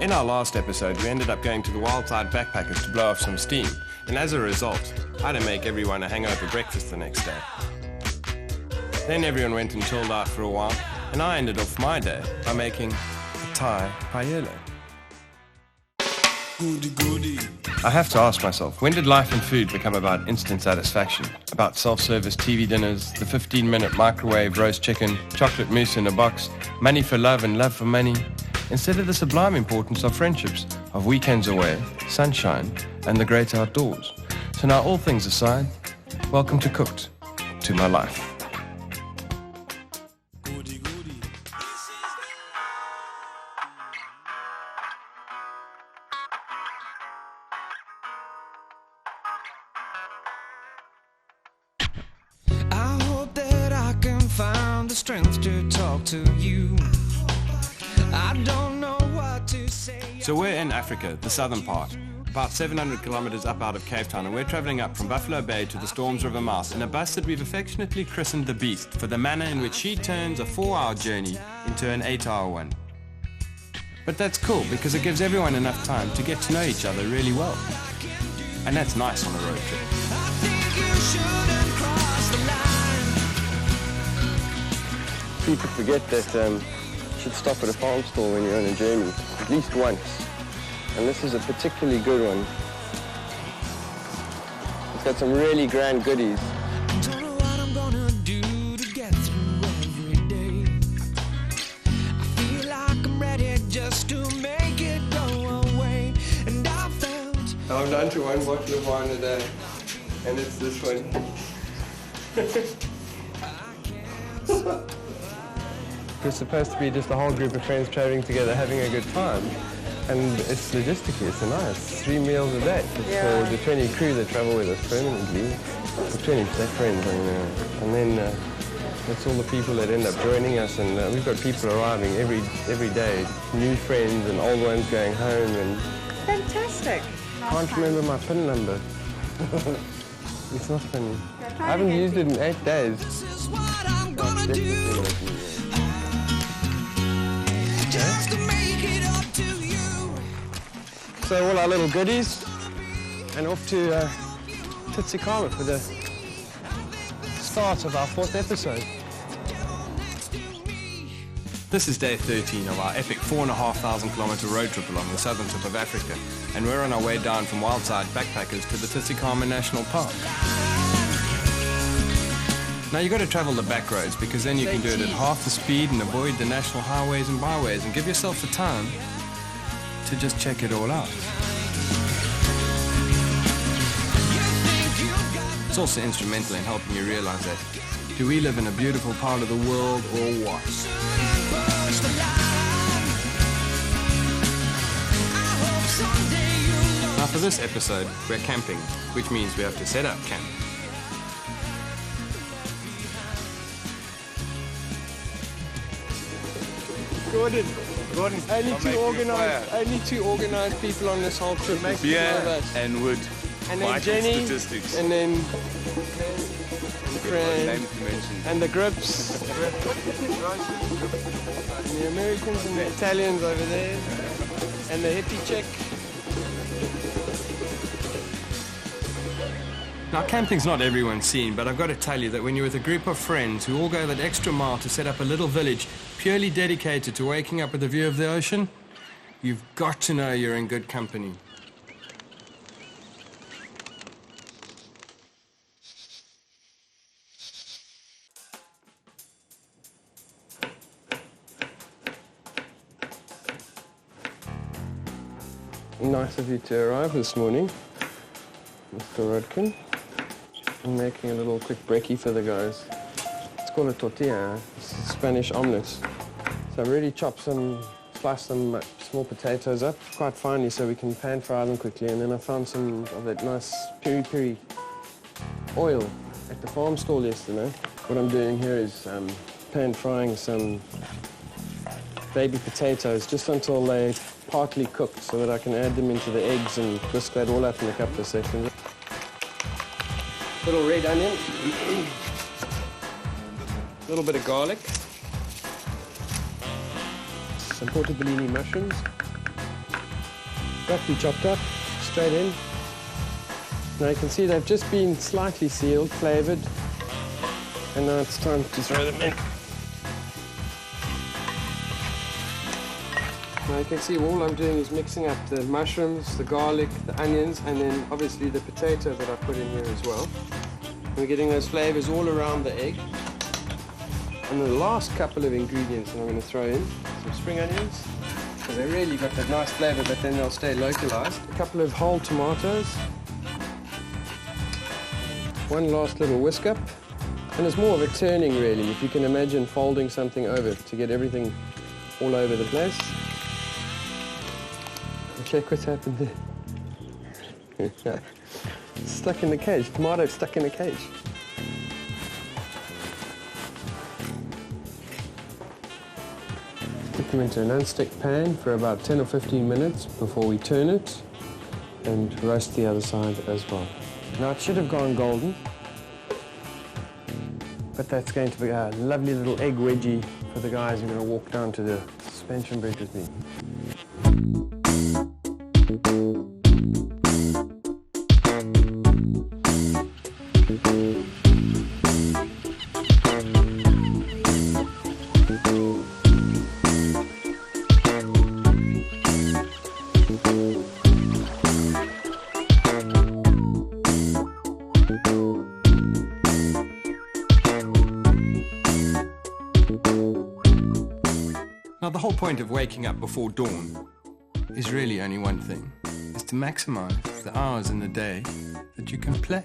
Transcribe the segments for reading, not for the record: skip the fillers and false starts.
In our last episode, we ended up going to the Wildside Backpackers to blow off some steam, and as a result, I had to make everyone a hangover breakfast the next day. Then everyone went and chilled out for a while, and I ended off my day by making a Thai paella. I have to ask myself, when did life and food become about instant satisfaction? About self-service TV dinners, the 15-minute microwave roast chicken, chocolate mousse in a box, money for love and love for money, instead of the sublime importance of friendships, of weekends away, sunshine, and the great outdoors. So now all things aside, welcome to Cooked, to my life. Strength to talk to you. I don't know what to say. So we're in Africa, the southern part, about 700 kilometers up out of Cape Town, and we're traveling up from Buffalo Bay to the Storms River mouth in a bus that we've affectionately christened the Beast for the manner in which she turns a 4-hour journey into an 8-hour one. But that's cool because it gives everyone enough time to get to know each other really well. And that's nice on a road trip. I think you shouldn't cross the line. People forget that you should stop at a farm store when you're on a journey, at least once. And this is a particularly good one. It's got some really grand goodies. I don't know what I'm gonna do to get through every day. I feel like I'm ready just to make it go away. And I felt I'm down to one bottle of wine a day, and it's this one. It's supposed to be just a whole group of friends traveling together, having a good time. And it's logistically, it's nice. 3 meals a day. It's for the 20 crew that travel with us permanently. The 20 friends, and then that's all the people that end up joining us. And we've got people arriving every day, new friends and old ones going home. And fantastic. Can't remember my PIN number. It's not funny. I haven't used it in 8 days. this is what I'm gonna do just to make it up to you. So all our little goodies, and off to Tsitsikamma for the start of our 4th episode. This is day 13 of our epic 4,500 kilometer road trip along the southern tip of Africa, and we're on our way down from Wildside Backpackers to the Tsitsikamma National Park. Now you've got to travel the back roads because then you can do it at half the speed and avoid the national highways and byways and give yourself the time to just check it all out. It's also instrumental in helping you realize that, do we live in a beautiful part of the world or what? Now for this episode, we're camping, which means we have to set up camp. Gordon, only two organized people on this whole trip. Beer and wood. And then Vital Jenny, statistics. and then Name to mention. and the grips, and the Americans and the Italians over there, and the hippie chick. Now camping's not everyone's scene, but I've got to tell you that when you're with a group of friends who all go that extra mile to set up a little village purely dedicated to waking up with a view of the ocean, you've got to know you're in good company. Nice of you to arrive this morning, Mr. Rodkin. I'm making a little quick brekkie for the guys. It's called a tortilla, it's a Spanish omelette. So I've already sliced some small potatoes up quite finely so we can pan fry them quickly, and then I found some of that nice piri-piri oil at the farm stall yesterday. What I'm doing here is pan frying some baby potatoes just until they're partly cooked so that I can add them into the eggs and whisk that all up in a couple of seconds. Little red onion, a little bit of garlic, some portobellini mushrooms, roughly chopped up, straight in. Now you can see they've just been slightly sealed, flavoured, and now it's time to throw them in. Now you can see all I'm doing is mixing up the mushrooms, the garlic, the onions, and then obviously the potato that I put in here as well. And we're getting those flavours all around the egg. And the last couple of ingredients that I'm going to throw in, some spring onions, because they really got that nice flavour, but then they'll stay localised. A couple of whole tomatoes. One last little whisk up. And it's more of a turning, really, if you can imagine folding something over to get everything all over the place. Check what's happened there. Stuck in the cage. Tomato stuck in the cage. Put them into a non-stick pan for about 10 or 15 minutes before we turn it and roast the other side as well. Now it should have gone golden, but that's going to be a lovely little egg wedgie for the guys who are going to walk down to the suspension bridge with me. Now, the whole point of waking up before dawn is really only one thing. It's to maximize the hours in the day that you can play.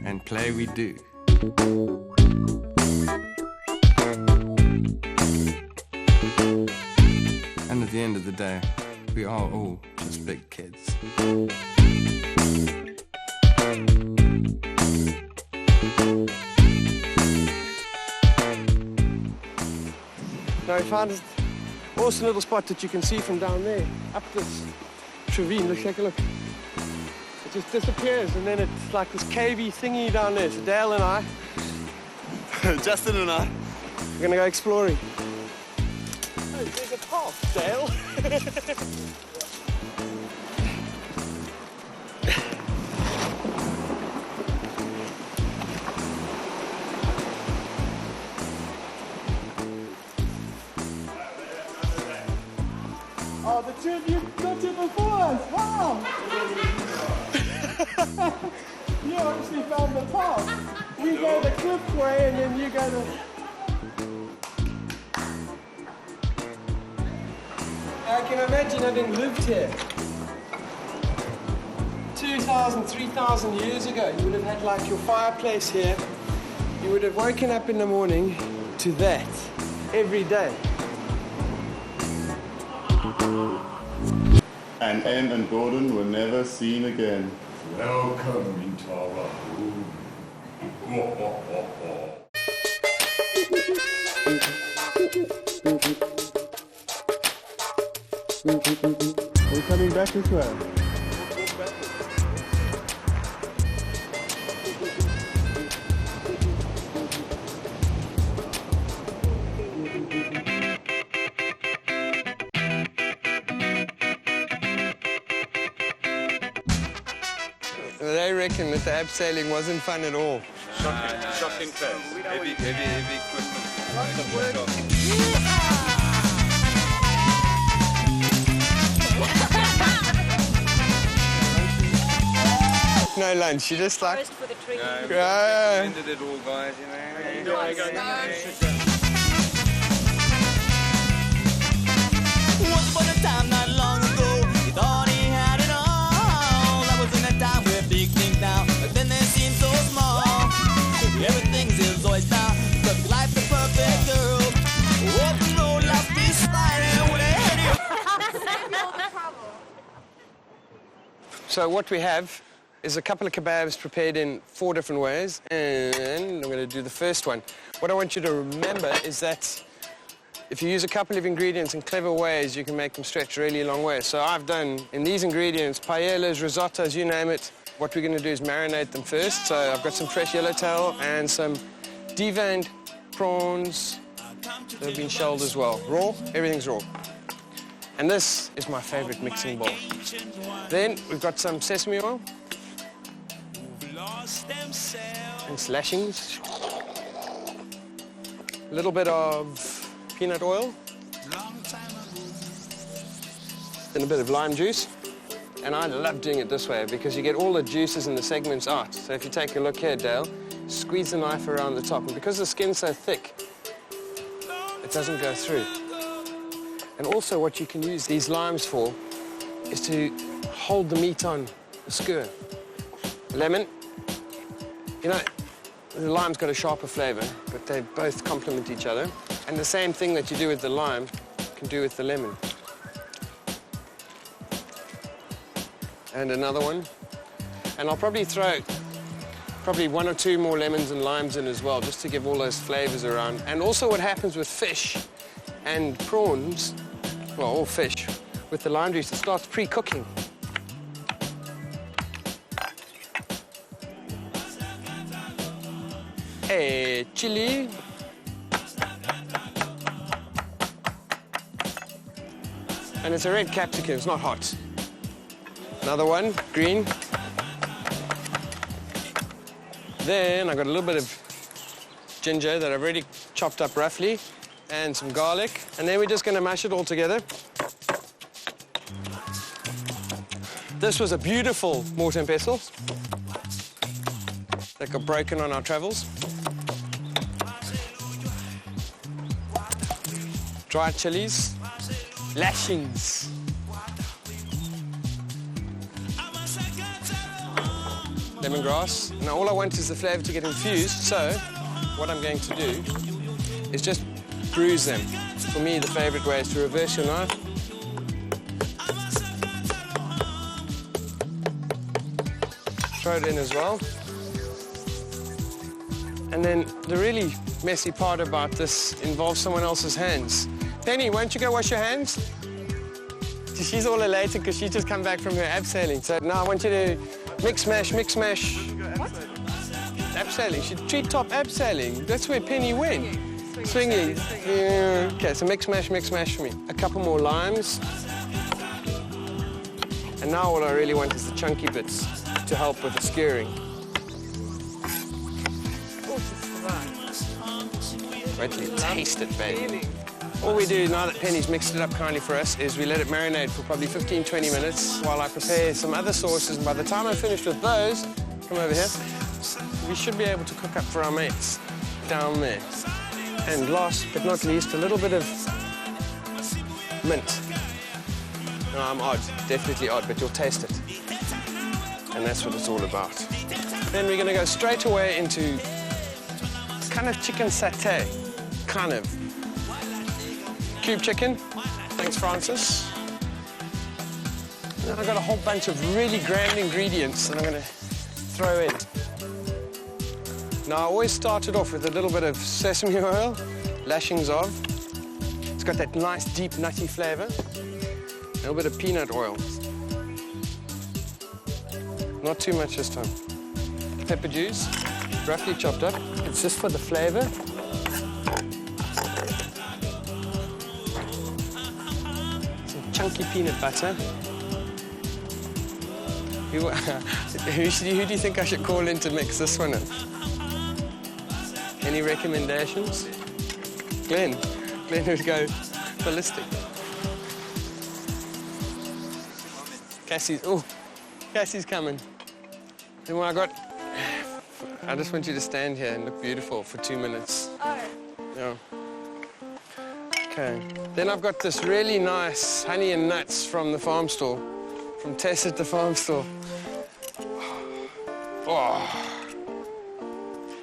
And play we do. And at the end of the day, we are all just big kids. Now I found this awesome little spot that you can see from down there, up this ravine. Look, take a look. It just disappears, and then it's like this cavey thingy down there. So Dale and I, Justin and I, we're gonna go exploring. Oh, there's a path, Dale. Oh, the two of you got here before us. Wow! You actually found the path. We go the cliff way and then you go the... I can imagine having lived here 2,000, 3,000 years ago. You would have had like your fireplace here. You would have woken up in the morning to that every day. And Anne and Gordon were never seen again. Welcome into our home. We're coming back this way. They reckon that the abseiling wasn't fun at all. Shocking phase. Heavy equipment. No lunch, you just like... First for the tree. Yeah. Ended it all, guys, you know. Once upon a time, not long ago, he thought he had it all. That was in a time where big things now, but then they seem so small. Everything's his oyster, perfect life, the perfect girl. Walk slow, love this slide, and when they hit you. So what we have is a couple of kebabs prepared in 4 different ways, and I'm going to do the first one. What I want you to remember is that if you use a couple of ingredients in clever ways, you can make them stretch really a long way. So I've done, in these ingredients, paellas, risottos, you name it. What we're going to do is marinate them first. So I've got some fresh yellowtail and some deveined prawns that have been shelled as well. Raw, everything's raw. And this is my favorite mixing bowl. Then we've got some sesame oil and slashings. A little bit of peanut oil. Then a bit of lime juice. And I love doing it this way because you get all the juices and the segments out. So if you take a look here, Dale, squeeze the knife around the top. And because the skin's so thick, it doesn't go through. And also what you can use these limes for is to hold the meat on the skewer. Lemon. You know, the lime's got a sharper flavor, but they both complement each other. And the same thing that you do with the lime, you can do with the lemon. And another one. And I'll probably throw one or two more lemons and limes in as well, just to give all those flavors around. And also what happens with fish and prawns, well, all fish, with the lime juice, it starts pre-cooking. Hey, chili. And it's a red capsicum, it's not hot. Another one, green. Then I got a little bit of ginger that I've already chopped up roughly, and some garlic. And then we're just going to mash it all together. This was a beautiful mortar and pestle that got broken on our travels. Dried chilies, lashings. Lemongrass. Now all I want is the flavor to get infused, so what I'm going to do is just bruise them. For me, the favorite way is to reverse your knife. Throw it in as well. And then the really messy part about this involves someone else's hands. Penny, won't you go wash your hands? She's all elated because she's just come back from her abseiling. So now I want you to mix, mash, mix, mash. What? Abseiling. She treetop abseiling. That's where Penny went. Swinging. Yeah. Okay, so mix, mash for me. A couple more limes. And now all I really want is the chunky bits to help with the skewering. Wait till you taste it, baby. All we do now that Penny's mixed it up kindly for us is we let it marinate for probably 15, 20 minutes while I prepare some other sauces. And by the time I'm finished with those, come over here, we should be able to cook up for our mates down there. And last but not least, a little bit of mint. No, I'm odd, definitely odd, but you'll taste it. And that's what it's all about. Then we're going to go straight away into kind of chicken satay, kind of. Cube chicken. Thanks, Francis. Then I've got a whole bunch of really grand ingredients that I'm going to throw in. Now, I always start it off with a little bit of sesame oil, lashings of. It's got that nice, deep, nutty flavor. A little bit of peanut oil. Not too much this time. Pepper juice, roughly chopped up. It's just for the flavor. Chunky peanut butter. Who do you think I should call in to mix this one up? Any recommendations? Glenn would go ballistic. Cassie's coming. Then what I just want you to stand here and look beautiful for 2 minutes. Oh. Yeah. Okay. Then I've got this really nice honey and nuts from the farm store, from Tess at the farm store. Oh.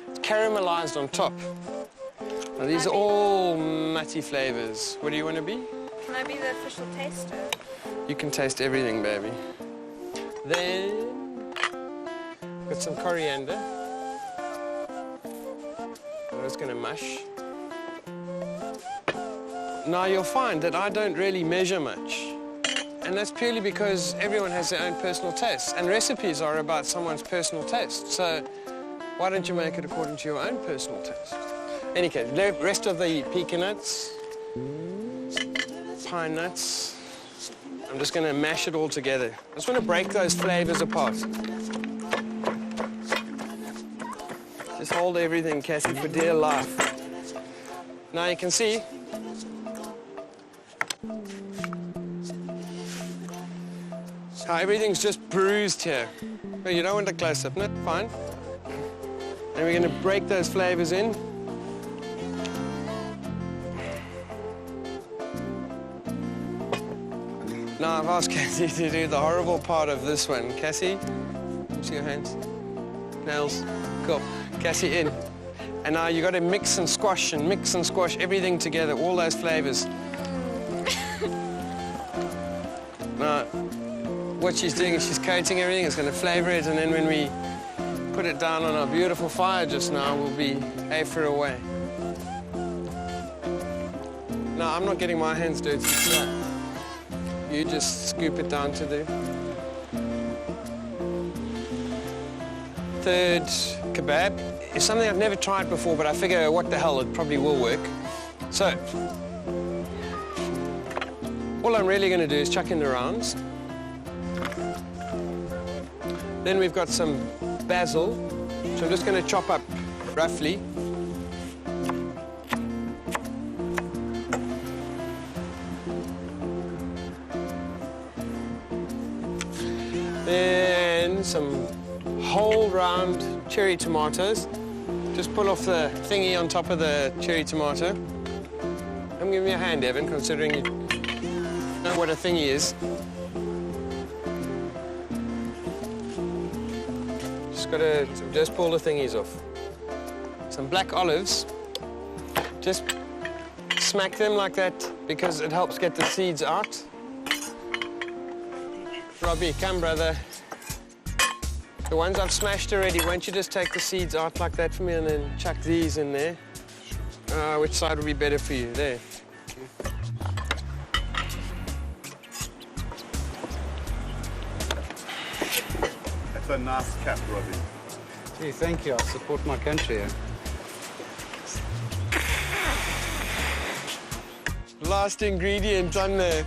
It's caramelized on top. Now, these are all nutty flavors. What do you want to be? Can I be the official taster? You can taste everything, baby. Then, got some coriander. I'm just going to mash. Now, you'll find that I don't really measure much. And that's purely because everyone has their own personal taste. And recipes are about someone's personal taste. So why don't you make it according to your own personal taste? Any case, the rest of the pecan nuts, pine nuts, I'm just going to mash it all together. I just want to break those flavors apart. Just hold everything, Cassie, for dear life. Now you can see how everything's just bruised here. But you don't want a close-up, no? Fine. And we're going to break those flavors in. Now I've asked Cassie to do the horrible part of this one. Cassie, see your hands, nails, cool. Cassie in. And now you got to mix and squash everything together, all those flavors. Now, what she's doing is she's coating everything, it's going to flavor it, and then when we put it down on our beautiful fire just now, we'll be for away. Now, I'm not getting my hands dirty, so you just scoop it down to the third kebab. It's something I've never tried before, but I figure, what the hell, it probably will work. So, all I'm really going to do is chuck in the rounds. Then we've got some basil, so I'm just going to chop up roughly. Then some whole round cherry tomatoes. Just pull off the thingy on top of the cherry tomato. I'm giving you a hand, Evan, considering you know what a thingy is. Just pull the thingies off. Some black olives. Just smack them like that because it helps get the seeds out. Robbie, come, brother. The ones I've smashed already, won't you just take the seeds out like that for me and then chuck these in there? Which side would be better for you? There. That's a nice cap, Robbie. Gee, thank you. I support my country. Eh? Last ingredient on the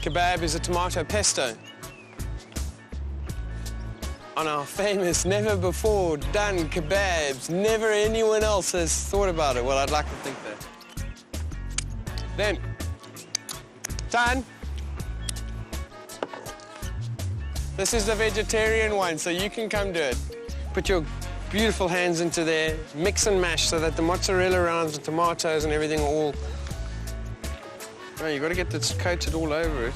kebab is a tomato pesto. On our famous, never-before-done kebabs. Never anyone else has thought about it. Well, I'd like to think that. Then, Tan. This is the vegetarian one, so you can come do it. Put your beautiful hands into there, mix and mash so that the mozzarella rounds, the tomatoes and everything are all... Oh, you've got to get this coated all over it.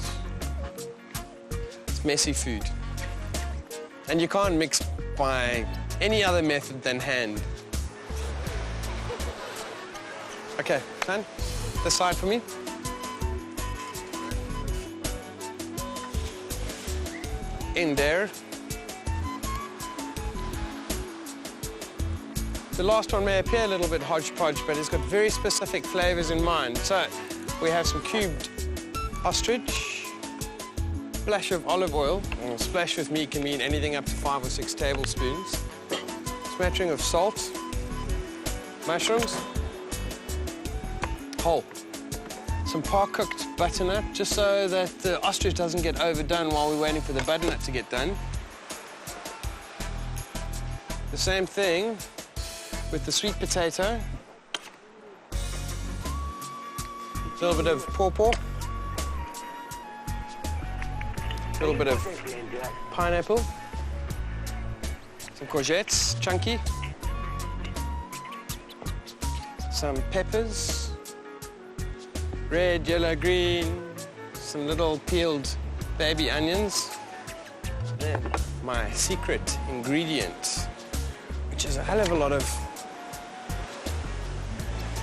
It's messy food. And you can't mix by any other method than hand. Okay, Tan, this side for me. In there. The last one may appear a little bit hodgepodge, but it's got very specific flavors in mind. So we have some cubed ostrich, splash of olive oil. And splash with me can mean anything up to 5 or 6 tablespoons. Smattering of salt, mushrooms, whole. Some par-cooked butternut, just so that the ostrich doesn't get overdone while we're waiting for the butternut to get done. The same thing with the sweet potato. A little bit of pawpaw. A little bit of pineapple. Some courgettes, chunky. Some peppers. Red, yellow, green. Some little peeled baby onions. Then my secret ingredient, which is a hell of a lot of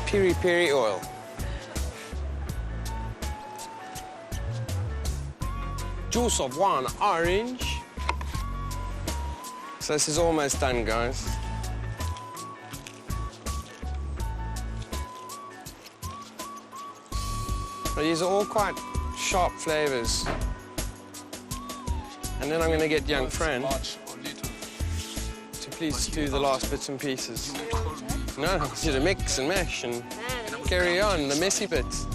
peri-peri oil. Juice of 1 orange. So this is almost done, guys. Now, these are all quite sharp flavors. And then I'm going to get young Fran to briefly just do the last bits and pieces. No, I want you to mix and mash and carry on, the messy bits.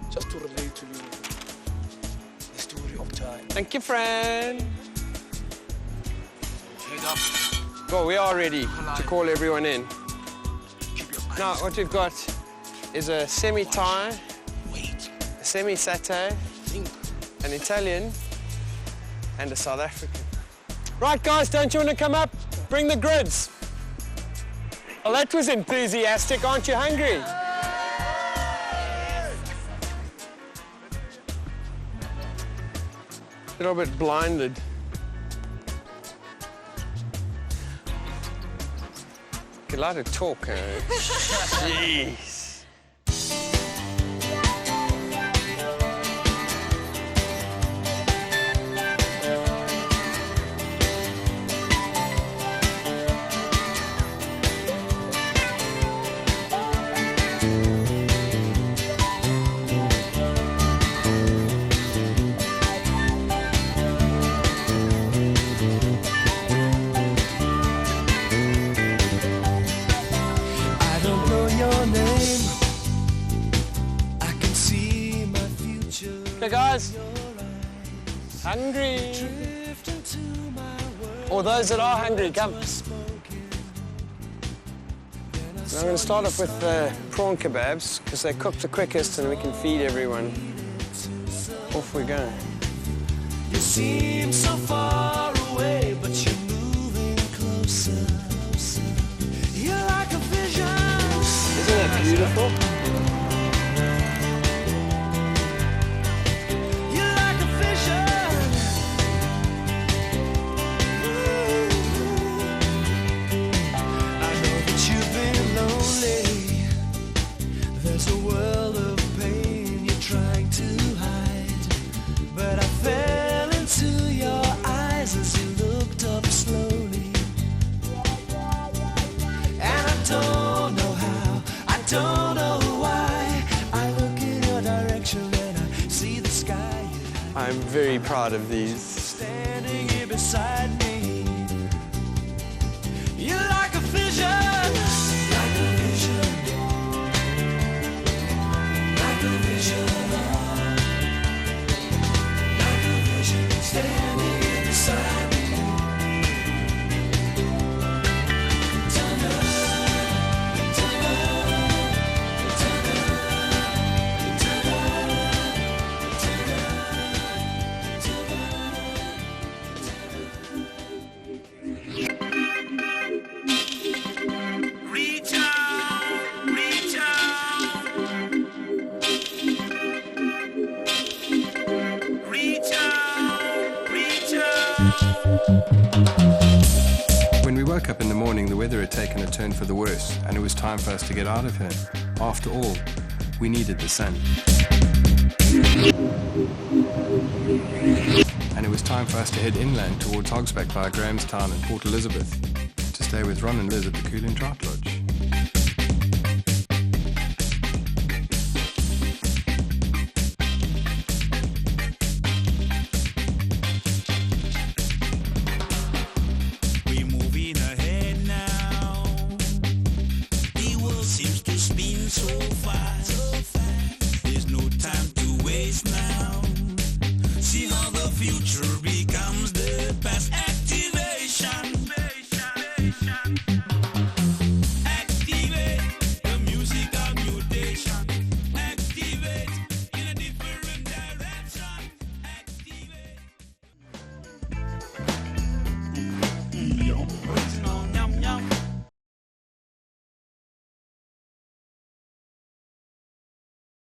Just to relate to you the story of time. Thank you, friend. Head up. Well, we are ready to call everyone in. Now, what we've got is a semi-Thai, a semi-Satay, an Italian, and a South African. Right, guys, don't you want to come up? Bring the grids. Well, that was enthusiastic. Aren't you hungry? A little bit blinded. A lot of talk, Jeez. Hey guys, hungry? Or those that are hungry, come. So I'm going to start off with the prawn kebabs because they cook the quickest and we can feed everyone. Off we go. You seem so far away, but you're moving closer. You're like a vision. Isn't that beautiful? I'm very proud of these. Standing here beside me, you're like a vision, like a vision, like a vision, like a vision. Standing here beside me. When we woke up in the morning, the weather had taken a turn for the worse, and it was time for us to get out of here. After all, we needed the sun. And it was time for us to head inland towards Hogsback via Grahamstown and Port Elizabeth to stay with Ron and Liz at the Coolin Trout Lodge.